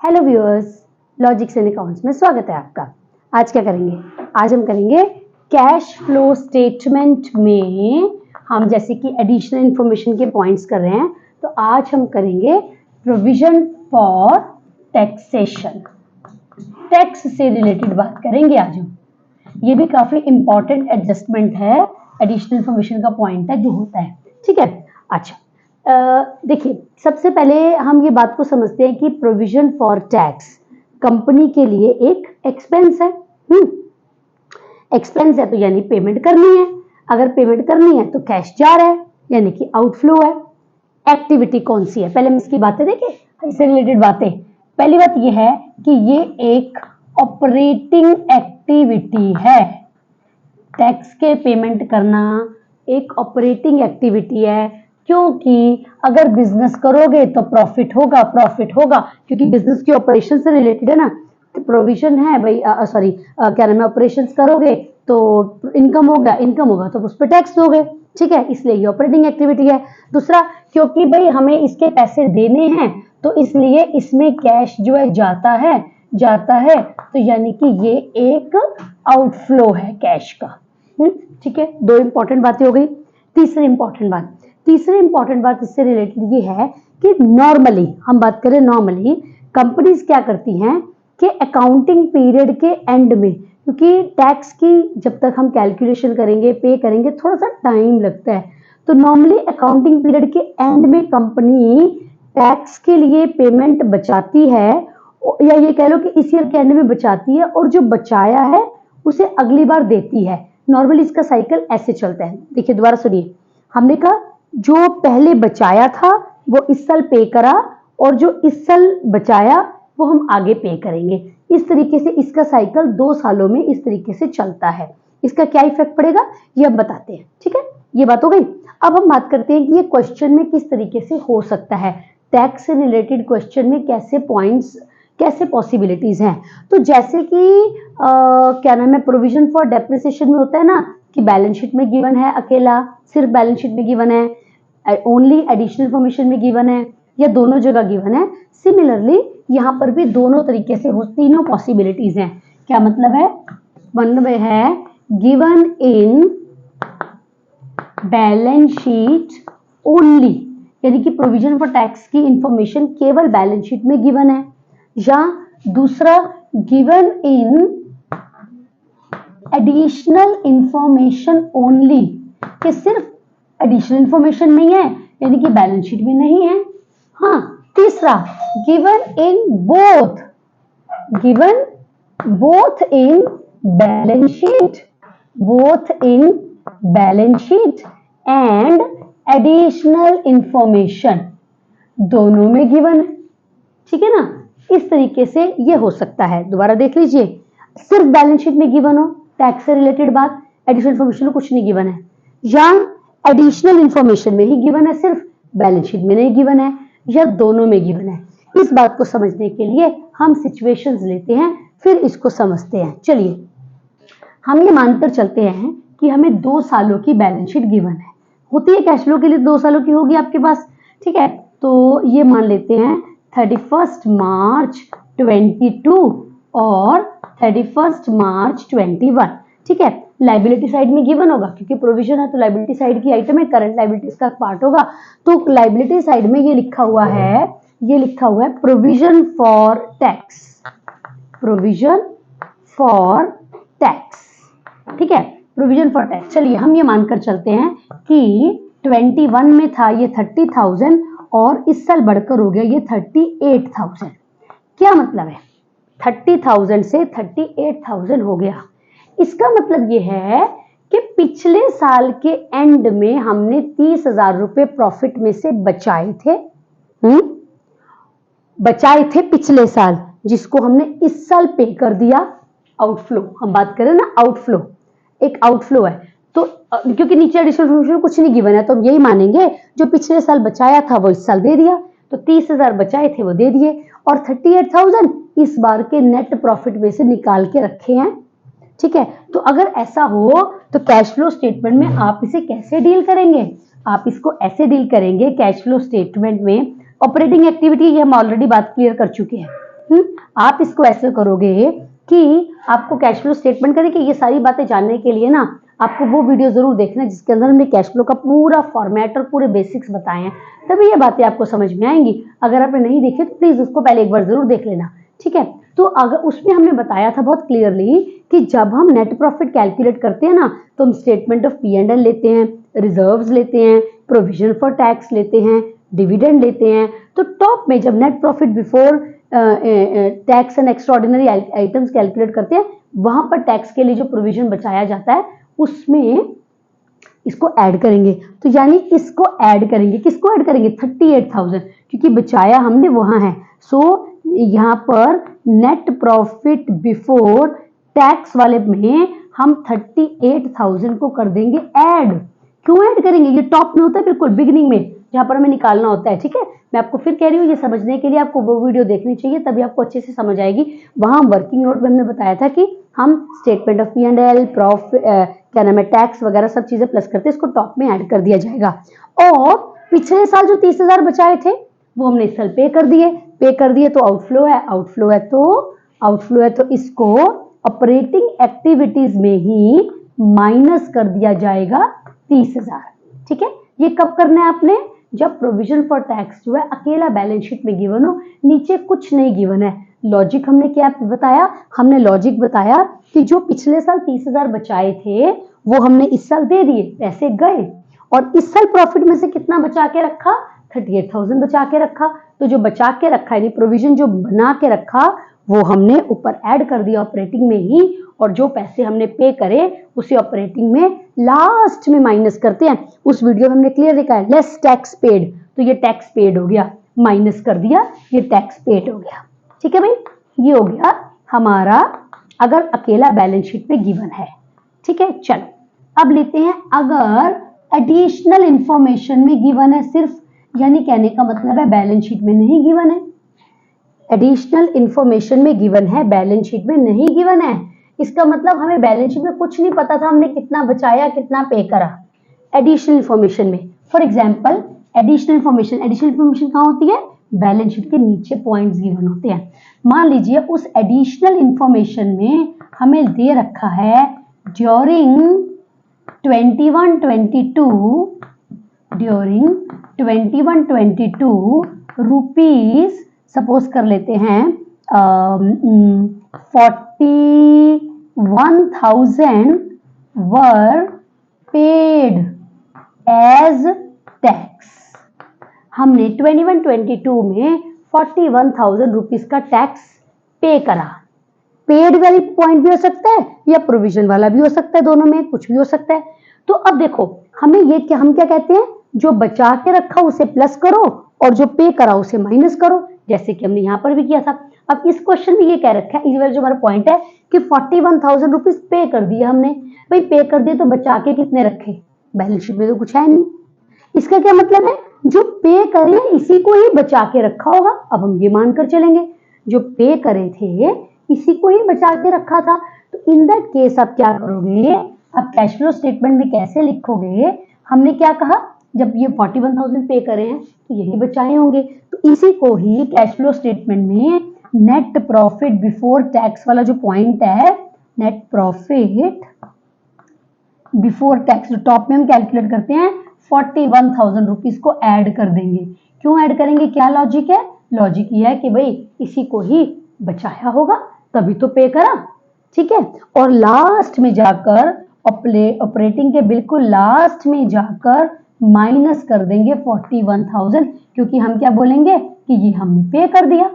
Hello viewers, logics and accounts में स्वागत है आपका। आज क्या करेंगे? आज हम करेंगे कैश फ्लो स्टेटमेंट में हम जैसे कि एडिशनल इंफॉर्मेशन के पॉइंट्स कर रहे हैं, तो आज हम करेंगे प्रोविजन फॉर टैक्सेशन। टैक्स से रिलेटेड बात करेंगे आज हम। ये भी काफी इंपॉर्टेंट एडजस्टमेंट है, एडिशनल इंफॉर्मेशन का पॉइंट है जो होता है। ठीक है, अच्छा देखिए, सबसे पहले हम ये बात को समझते हैं कि प्रोविजन फॉर टैक्स कंपनी के लिए एक एक्सपेंस है। एक्सपेंस है तो यानी पेमेंट करनी है। अगर पेमेंट करनी है तो कैश जा रहा है यानी कि आउटफ्लो है। एक्टिविटी कौन सी है? पहले हम इसकी बातें देखें, इससे रिलेटेड बातें। पहली बात ये है कि ये एक ऑपरेटिंग एक्टिविटी है। टैक्स के पेमेंट करना एक ऑपरेटिंग एक्टिविटी है, क्योंकि अगर बिजनेस करोगे तो प्रॉफिट होगा क्योंकि बिजनेस की ऑपरेशन से रिलेटेड है ना। तो प्रोविजन है भाई, क्या नाम है, ऑपरेशंस करोगे तो इनकम होगा तो उस पर टैक्स दोगे। ठीक है, इसलिए ये ऑपरेटिंग एक्टिविटी है। दूसरा, क्योंकि भाई हमें इसके पैसे देने हैं तो इसलिए इसमें कैश जो है जाता है तो यानी कि ये एक आउटफ्लो है कैश का। ठीक है, दो इंपॉर्टेंट बातें हो गई। तीसरी इंपॉर्टेंट बात इससे रिलेटेड ये है कि नॉर्मली हम बात करें, नॉर्मली कंपनीज क्या करती हैं कि अकाउंटिंग पीरियड के एंड में, क्योंकि टैक्स की जब तक हम कैलकुलेशन करेंगे, पे करेंगे, थोड़ा सा टाइम लगता है, तो नॉर्मली अकाउंटिंग पीरियड के एंड में कंपनी टैक्स के लिए पेमेंट बचाती है, या ये कह लो कि इस ईयर के एंड में बचाती है और जो बचाया है उसे अगली बार देती है। नॉर्मली इसका साइकिल ऐसे चलता है। देखिए, दोबारा सुनिए, हमने कहा जो पहले बचाया था वो इस साल पे करा और जो इस साल बचाया वो हम आगे पे करेंगे। इस तरीके से इसका साइकिल 2 सालों में इस तरीके से चलता है। इसका क्या इफेक्ट पड़ेगा ये हम बताते हैं। ठीक है, ये बात हो गई। अब हम बात करते हैं कि ये क्वेश्चन में किस तरीके से हो सकता है। टैक्स से रिलेटेड क्वेश्चन में कैसे पॉइंट्स, कैसे पॉसिबिलिटीज हैं। तो जैसे कि क्या नाम है, प्रोविजन फॉर डेप्रिसिएशन में होता है ना कि बैलेंस शीट में गिवन है, अकेला सिर्फ बैलेंस शीट में गिवन है, ओनली एडिशनल इंफॉर्मेशन में गिवन है, या दोनों जगह गिवन है। सिमिलरली यहाँ पर भी दोनों तरीके से हो, तीनों पॉसिबिलिटीज हैं। क्या मतलब है? वन में है given in balance sheet only, यानी कि प्रोविजन फॉर टैक्स की इंफॉर्मेशन केवल बैलेंस शीट में गिवन है, या दूसरा given in additional information only, कि सिर्फ एडिशनल इंफॉर्मेशन नहीं है यानी कि बैलेंस शीट में नहीं है। हाँ, तीसरा given in both in balance sheet and additional information, दोनों में गिवन है। ठीक है ना, इस तरीके से ये हो सकता है। दोबारा देख लीजिए, सिर्फ बैलेंस शीट में गिवन हो टैक्स से रिलेटेड बात, एडिशनल इंफॉर्मेशन में कुछ नहीं गिवन है, या एडिशनल इंफॉर्मेशन में ही गिवन है, सिर्फ बैलेंस शीट में नहीं गिवन है, या दोनों में गिवन है। इस बात को समझने के लिए हम सिचुएशंस लेते हैं, फिर इसको समझते हैं। चलिए, हम ये मानकर चलते हैं कि हमें 2 सालों की बैलेंस शीट गिवन है। होती है कैश फ्लो के लिए 2 सालों की होगी आपके पास। ठीक है, तो ये मान लेते हैं 31 मार्च 22 और 31 मार्च 21। ठीक है, लाइबिलिटी साइड में गिवन होगा क्योंकि प्रोविजन है तो लाइबिलिटी साइड की आइटम है, करंट लाइबिलिटीज का पार्ट होगा। तो लाइबिलिटी साइड में ये लिखा हुआ है प्रोविजन फॉर टैक्स, ठीक है, प्रोविजन फॉर टैक्स। चलिए, हम ये मानकर चलते हैं कि 21 में था ये 30,000 और इस साल बढ़कर हो गया ये 38,000। क्या मतलब है? 30,000 से 38,000 हो गया। इसका मतलब ये है कि पिछले साल के एंड में हमने 30,000 रुपए प्रॉफिट में से बचाए थे पिछले साल, जिसको हमने इस साल पे कर दिया। आउटफ्लो हम बात करें ना, आउटफ्लो एक आउटफ्लो है। तो क्योंकि नीचे एडिशनल कुछ नहीं गिवन है तो हम यही मानेंगे जो पिछले साल बचाया था वो इस साल दे दिया। तो 30,000 बचाए थे वो दे दिए, और 38,000 इस बार के नेट प्रॉफिट में से निकाल के रखे हैं। ठीक है, तो अगर ऐसा हो तो कैश फ्लो स्टेटमेंट में आप इसे कैसे डील करेंगे? आप इसको ऐसे डील करेंगे कैश फ्लो स्टेटमेंट में। ऑपरेटिंग एक्टिविटी ये हम ऑलरेडी बात क्लियर कर चुके हैं, आप इसको ऐसे करोगे कि आपको कैश फ्लो स्टेटमेंट करके ये सारी बातें जानने के लिए ना आपको वो वीडियो जरूर देखना जिसके अंदर हमने कैश फ्लो का पूरा फॉर्मेट और पूरे बेसिक्स बताए हैं, तभी ये बातें आपको समझ में आएंगी। अगर आपने नहीं देखी तो प्लीज उसको पहले एक बार जरूर देख लेना, ठीक है। तो अगर उसमें हमने बताया था बहुत क्लियरली कि जब हम नेट प्रॉफिट कैलकुलेट करते हैं ना तो हम स्टेटमेंट ऑफ P&L लेते हैं, रिजर्व्स लेते हैं, प्रोविजन फॉर टैक्स लेते हैं, डिविडेंड लेते हैं। तो टॉप में जब net profit before tax and extraordinary items calculate करते हैं वहां पर टैक्स के लिए जो प्रोविजन बचाया जाता है उसमें इसको ऐड करेंगे। तो यानी इसको ऐड करेंगे, किसको ऐड करेंगे? 38,000, क्योंकि बचाया हमने वहां है। सो यहाँ पर नेट प्रॉफिट बिफोर टैक्स वाले में हम 38,000 को कर देंगे ऐड। क्यों ऐड करेंगे? ये टॉप में होता है बिल्कुल बिगिनिंग में जहां पर हमें निकालना होता है, ठीक है। मैं आपको फिर कह रही हूँ ये समझने के लिए आपको वो वीडियो देखनी चाहिए, तभी आपको अच्छे से समझ आएगी। वहां वर्किंग नोट में हमने बताया था कि हम स्टेटमेंट ऑफ P&L, प्रॉफिट, क्या नाम है, टैक्स वगैरह सब चीजें प्लस करते हैं, इसको टॉप में ऐड कर दिया जाएगा। और पिछले साल जो 30,000 बचाए थे वो हमने इस साल पे कर दिए तो आउटफ्लो है तो इसको ऑपरेटिंग एक्टिविटीज में ही माइनस कर दिया जाएगा 30,000, ठीक है। ये कब करना है आपने? जब प्रोविजन फॉर टैक्स जो है अकेला बैलेंस शीट में गिवन हो, नीचे कुछ नहीं गिवन है। लॉजिक हमने क्या बताया? हमने लॉजिक बताया कि जो पिछले साल 30,000 बचाए थे वो हमने इस साल दे दिए, पैसे गए, और इस साल प्रॉफिट में से कितना बचा के रखा? 38,000 बचा के रखा। तो जो बचा के रखा यानी प्रोविजन जो बना के रखा वो हमने ऊपर ऐड कर दिया ऑपरेटिंग में ही, और जो पैसे हमने पे करे उसे ऑपरेटिंग में लास्ट में माइनस करते हैं। उस वीडियो में हमने क्लियर लिखा है लेस टैक्स पेड, तो ये टैक्स पेड हो गया, माइनस कर दिया, ये टैक्स पेड हो गया, ठीक है भाई। ये हो गया हमारा अगर अकेला बैलेंस शीट में गिवन है, ठीक है। चलो अब लेते हैं अगर एडिशनल इंफॉर्मेशन में गिवन है सिर्फ, यानी कहने का मतलब है बैलेंस शीट में नहीं गिवन है, एडिशनल इंफॉर्मेशन में गिवन है, बैलेंस शीट में नहीं गिवन है। इसका मतलब हमें बैलेंस शीट में कुछ नहीं पता था हमने कितना बचाया कितना पे करा एडिशनल इंफॉर्मेशन में। फॉर एग्जांपल एडिशनल इंफॉर्मेशन कहाँ होती है? बैलेंस शीट के नीचे पॉइंट्स गिवन होते हैं। मान लीजिए उस एडिशनल इंफॉर्मेशन में हमें दे रखा है ड्यूरिंग 21-22 रुपीज, सपोज कर लेते हैं 41,000 वर पेड एज टैक्स। हमने 21-22 में 41,000 रुपीज का टैक्स पे करा। पेड वाली पॉइंट भी हो सकता है या प्रोविजन वाला भी हो सकता है, दोनों में कुछ भी हो सकता है। तो अब देखो हमें हम क्या कहते हैं, जो बचा के रखा उसे प्लस करो और जो पे करा उसे माइनस करो, जैसे कि हमने यहाँ पर भी किया था। अब इस क्वेश्चन में ये कह रखा है, इस वाला जो हमारा पॉइंट है कि 41,000 रुपीज पे कर दिया हमने। भाई पे कर दिए तो बचा के कितने रखे? बैलेंस शीट में तो कुछ है नहीं। इसका क्या मतलब है? जो पे करे इसी को ही बचा के रखा होगा। अब हम ये मानकर चलेंगे जो पे करे थे इसी को ही बचा के रखा था। तो इन दैट केस आप क्या करोगे? अब कैश फ्लो स्टेटमेंट में कैसे लिखोगे? हमने क्या कहा, जब ये 41,000 पे करे हैं तो यही बचाए होंगे, तो इसी को ही कैश फ्लो स्टेटमेंट में नेट प्रॉफिट बिफोर टैक्स वाला जो पॉइंट है, net profit before tax top में हम कैलकुलेट करते हैं 41,000 रुपीज को ऐड कर देंगे। क्यों ऐड करेंगे? क्या लॉजिक है? लॉजिक ये है कि भाई इसी को ही बचाया होगा तभी तो पे करा, ठीक है। और लास्ट में जाकर ऑपरेटिंग के बिल्कुल लास्ट में जाकर माइनस कर देंगे 41,000, क्योंकि हम क्या बोलेंगे कि ये हमने पे कर दिया,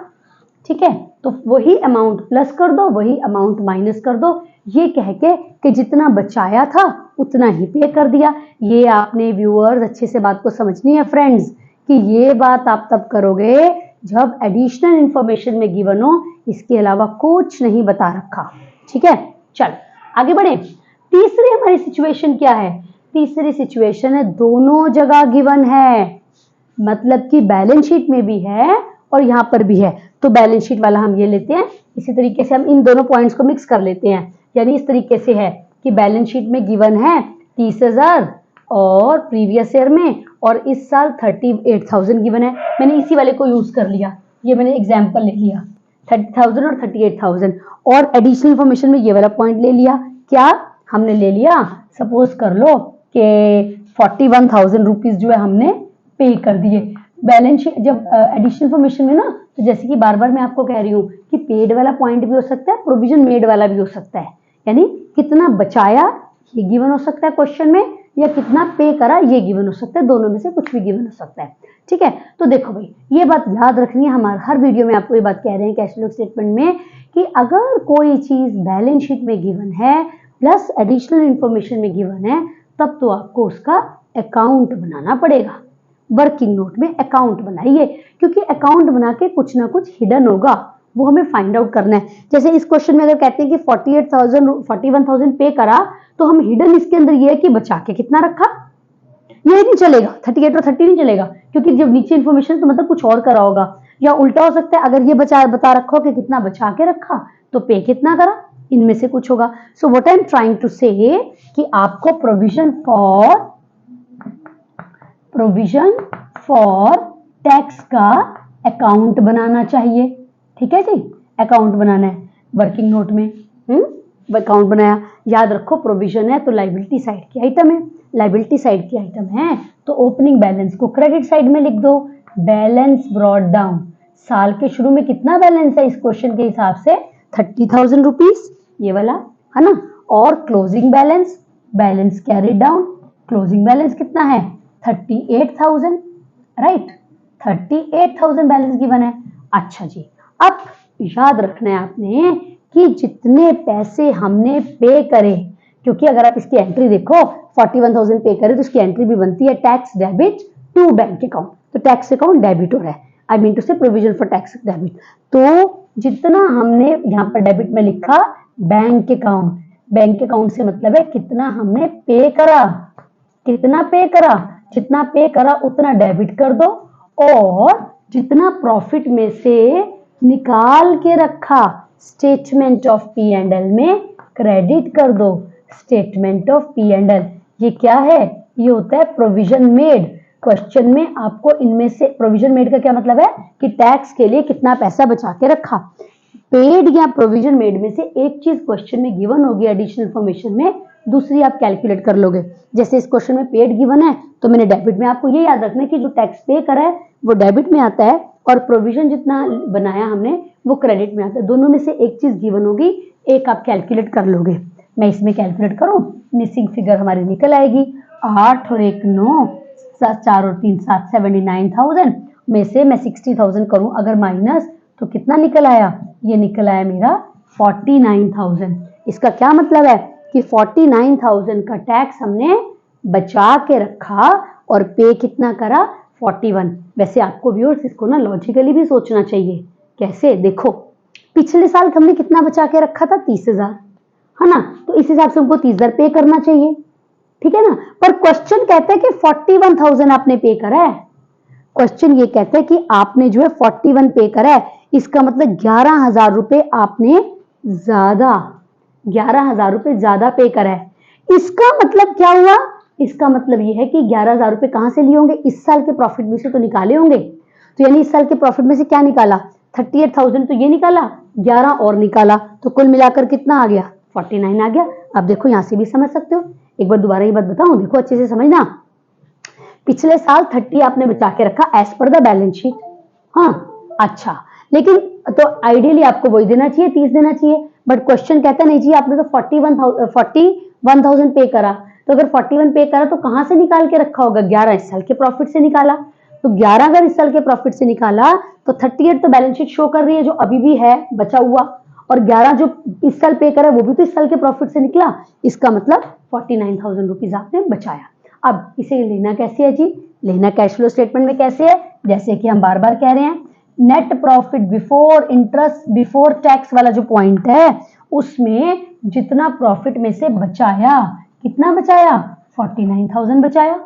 ठीक है। तो वही अमाउंट प्लस कर दो, वही अमाउंट माइनस कर दो, ये कह के कि जितना बचाया था उतना ही पे कर दिया। ये आपने व्यूअर्स अच्छे से बात को समझनी है फ्रेंड्स, कि ये बात आप तब करोगे जब एडिशनल इंफॉर्मेशन में गिवन हो, इसके अलावा कुछ नहीं बता रखा, ठीक है। चल आगे बढ़े। तीसरी हमारी सिचुएशन क्या है? तीसरी सिचुएशन है दोनों जगह गिवन है, मतलब कि बैलेंस शीट में भी है और यहाँ पर भी है। तो बैलेंस शीट वाला हम ये लेते हैं, इसी तरीके से हम इन दोनों पॉइंट्स को मिक्स कर लेते हैं। यानी इस तरीके से है कि बैलेंस शीट में गिवन है 30,000 और प्रीवियस ईयर में, और इस साल 38,000 गिवन है। मैंने इसी वाले को यूज कर लिया, ये मैंने एग्जाम्पल ले लिया, 30,000 और 38,000, और एडिशनल इन्फॉर्मेशन में ये वाला पॉइंट ले लिया। क्या हमने ले लिया? सपोज कर लो कि 41,000 रुपीज जो है हमने पे कर दिए। बैलेंस शीट जब एडिशनल इन्फॉर्मेशन में ना, तो जैसे कि बार बार मैं आपको कह रही हूँ कि पेड वाला पॉइंट भी हो सकता है, प्रोविजन मेड वाला भी हो सकता है, यानी कितना बचाया ये गिवन हो सकता है क्वेश्चन में, या कितना पे करा ये गिवन हो सकता है, दोनों में से कुछ भी गिवन हो सकता है। ठीक है, तो देखो भाई ये बात याद रखनी है, हमारे हर वीडियो में आपको ये बात कह रहे हैं कैश फ्लो स्टेटमेंट में कि अगर कोई चीज बैलेंस शीट में गिवन है प्लस एडिशनल इंफॉर्मेशन में गिवन है, तब तो आपको उसका अकाउंट बनाना पड़ेगा। वर्किंग नोट में अकाउंट बनाइए, क्योंकि अकाउंट बना के कुछ ना कुछ हिडन होगा, वो हमें फाइंड आउट करना है। जैसे इस क्वेश्चन में अगर कहते हैं कि 41,000 पे करा, तो हम हिडन इसके अंदर ये है कि बचा के कितना रखा, ये नहीं चलेगा, 38 और 30 नहीं चलेगा, क्योंकि जब नीचे इन्फॉर्मेशन तो मतलब कुछ और करा होगा, या उल्टा हो सकता है अगर ये बता रखा हो कि कितना बचा के रखा तो पे कितना करा, इनमें से कुछ होगा। So what I am trying to say कि आपको प्रोविजन फॉर टैक्स का अकाउंट बनाना चाहिए। ठीक है जी, अकाउंट बनाना है वर्किंग नोट में। अकाउंट बनाया, याद रखो प्रोविजन है तो लायबिलिटी साइड की आइटम है, लायबिलिटी साइड की आइटम है तो ओपनिंग बैलेंस को क्रेडिट साइड में लिख दो। बैलेंस ब्रॉट डाउन, साल के शुरू में कितना बैलेंस है इस क्वेश्चन के हिसाब से 30,000 रुपीज, ये वाला है ना। और closing balance, balance carried down, closing balance कितना है 38,000, राइट, 38,000 बैलेंस गिवन है। अच्छा जी, अब याद रखना है आपने कि जितने पैसे हमने पे करे, क्योंकि अगर आप इसकी एंट्री देखो 41,000 पे करे तो इसकी एंट्री भी बनती है tax debit to bank account, तो टैक्स अकाउंट डेबिट हो रहा है, I mean to say provision for tax debit. तो जितना हमने यहाँ पर डेबिट में लिखा बैंक अकाउंट, बैंक अकाउंट से मतलब है कितना हमने पे करा, कितना पे करा, जितना पे करा उतना डेबिट कर दो, और जितना प्रॉफिट में से निकाल के रखा statement of P and L में क्रेडिट कर दो। Statement of P and L ये क्या है, ये होता है प्रोविजन मेड। क्वेश्चन में आपको इनमें से प्रोविजन मेड का क्या मतलब है कि टैक्स के लिए कितना पैसा बचा के रखा। पेड या प्रोविजन मेड में से एक चीज क्वेश्चन में गिवन होगी एडिशनल इंफॉर्मेशन में, दूसरी आप कैलकुलेट कर लोगे। जैसे इस क्वेश्चन में पेड गिवन है तो मैंने डेबिट में, आपको ये याद रखना है कि जो टैक्स पे करा है वो डेबिट में आता है और प्रोविजन जितना बनाया हमने वो क्रेडिट में आता है। दोनों में से एक चीज गिवन होगी, एक आप कैलकुलेट कर लोगे। मैं इसमें कैलकुलेट करूं, मिसिंग फिगर हमारी निकल आएगी 8 और 1 9, 4 और 3 7, 79,000 में से मैं 60,000 करूं अगर माइनस, तो कितना निकल आया, ये निकल आया मेरा 49,000। इसका क्या मतलब है कि 49,000 का टैक्स हमने बचा के रखा और पे कितना करा 41। वैसे आपको व्यूअर्स इसको ना लॉजिकली भी सोचना चाहिए। कैसे, देखो पिछले साल हमने कितना बचा के रखा था 30,000, है ना, तो इस हिसाब से हमको 30,000 पे करना चाहिए, ठीक है ना। पर क्वेश्चन कहता है कि 41,000 आपने पे करा है, क्वेश्चन ये कहता है कि आपने जो है 41 पे करा है, इसका मतलब 11,000 रुपए आपने ज्यादा, 11,000 रुपए ज्यादा पे करा है। इसका मतलब क्या हुआ, इसका मतलब ये है कि 11,000 रुपए कहां से लिए होंगे, इस साल के प्रॉफिट में से तो निकाले होंगे। तो यानी इस साल के प्रॉफिट में से क्या निकाला 38,000, तो ये निकाला 11 और निकाला, तो कुल मिलाकर कितना आ गया 49 आ गया। आप देखो यहां से भी समझ सकते हो, एक बार दोबारा ये बात बताऊं, देखो अच्छे से समझना। पिछले साल 30 आपने बचा के रखा as per the balance sheet, हाँ अच्छा, लेकिन तो आइडियली आपको वही देना चाहिए 30 देना चाहिए, बट क्वेश्चन कहता नहीं चाहिए आपने तो 41,000 पे करा, तो अगर 41 पे करा तो कहां से निकाल के रखा होगा, 11 इस साल के प्रॉफिट से निकाला। तो 11 अगर इस साल के प्रॉफिट से निकाला तो 38 तो बैलेंस शीट शो कर रही है जो अभी भी है बचा हुआ, और 11 जो इस साल पे करा वो भी तो इस साल के प्रॉफिट से निकला, इसका मतलब 49,000 रुपीज आपने बचाया। अब इसे लेना कैसे है जी, लेना कैश फ्लो स्टेटमेंट में कैसे है, जैसे कि हम बार बार कह रहे हैं net profit before interest before tax वाला जो पॉइंट है उसमें जितना प्रॉफिट में से बचाया, कितना बचाया 49,000 बचाया,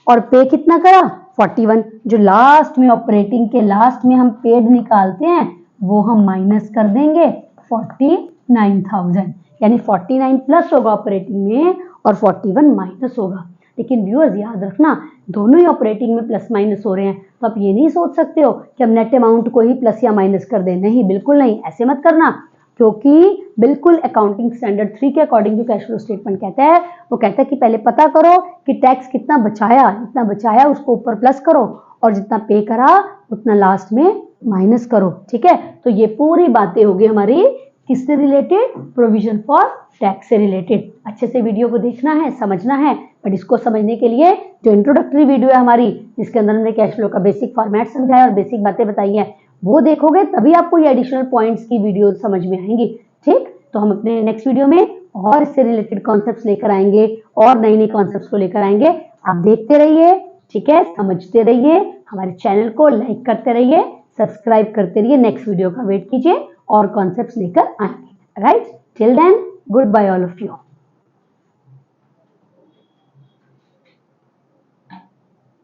और पे कितना करा 41। जो लास्ट में ऑपरेटिंग के लास्ट में हम पेड निकालते हैं वो हम माइनस कर देंगे 49,000, यानी 49 प्लस होगा ऑपरेटिंग में और 41 माइनस होगा। लेकिन व्यूअर्स याद रखना, दोनों ही ऑपरेटिंग में प्लस माइनस हो रहे हैं, तो आप ये नहीं सोच सकते हो कि हम नेट अमाउंट को ही प्लस या माइनस कर दें। नहीं, बिल्कुल नहीं, ऐसे मत करना, क्योंकि बिल्कुल अकाउंटिंग स्टैंडर्ड 3 के अकॉर्डिंग जो कैश फ्लो स्टेटमेंट कहता है, वो कहता है कि पहले पता करो कि टैक्स कितना बचाया, जितना बचाया उसको ऊपर प्लस करो और जितना पे करा उतना लास्ट में माइनस करो। ठीक है, तो ये पूरी बातें होगी हमारी किससे रिलेटेड, प्रोविजन फॉर टैक्स से रिलेटेड। अच्छे से वीडियो को देखना है, समझना है, बट इसको समझने के लिए जो इंट्रोडक्टरी वीडियो है हमारी, जिसके अंदर हमने कैश फ्लो का बेसिक फॉर्मेट समझाया और बेसिक बातें बताई है, वो देखोगे तभी आपको ये एडिशनल पॉइंट्स की वीडियो समझ में आएंगी। ठीक, तो हम अपने नेक्स्ट वीडियो में और इससे रिलेटेड कॉन्सेप्ट्स लेकर आएंगे और नई नई कॉन्सेप्ट्स को लेकर आएंगे। आप देखते रहिए, ठीक है, समझते रहिए, हमारे चैनल को लाइक करते रहिए, सब्सक्राइब करते रहिए, नेक्स्ट वीडियो का वेट कीजिए और कॉन्सेप्ट्स लेकर आएंगे। Right, till then, goodbye all of you.